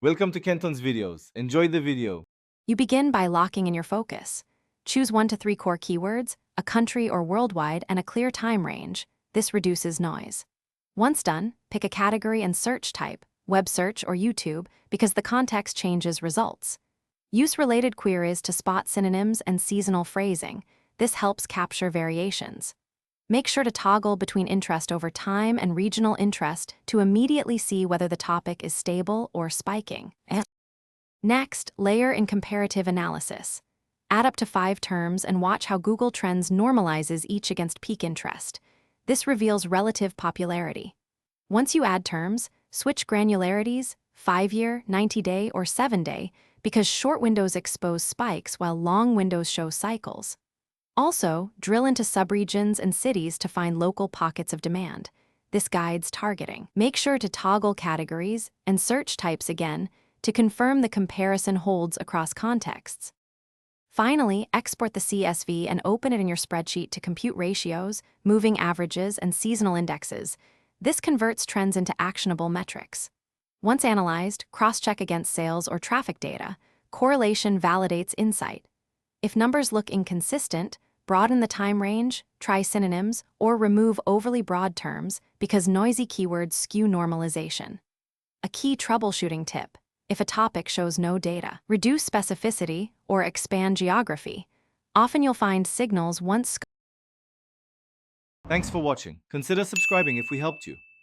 Welcome to Kenton's videos. Enjoy the video. You begin by locking in your focus. Choose 1 to 3 core keywords, a country or worldwide, and a clear time range. This reduces noise. Once done, pick a category and search type, web search or YouTube, because the context changes results. Use related queries to spot synonyms and seasonal phrasing. This helps capture variations. Make sure to toggle between interest over time and regional interest to immediately see whether the topic is stable or spiking. Next, layer in comparative analysis. Add up to 5 terms and watch how Google Trends normalizes each against peak interest. This reveals relative popularity. Once you add terms, switch granularities, 5-year, 90-day, or 7-day, because short windows expose spikes while long windows show cycles. Also, drill into subregions and cities to find local pockets of demand. This guides targeting. Make sure to toggle categories and search types again to confirm the comparison holds across contexts. Finally, export the CSV and open it in your spreadsheet to compute ratios, moving averages, and seasonal indexes. This converts trends into actionable metrics. Once analyzed, cross-check against sales or traffic data. Correlation validates insight. If numbers look inconsistent, broaden the time range, try synonyms, or remove overly broad terms because noisy keywords skew normalization. A key troubleshooting tip: if a topic shows no data, reduce specificity or expand geography. Often you'll find signals once. Thanks for watching. Consider subscribing if we helped you.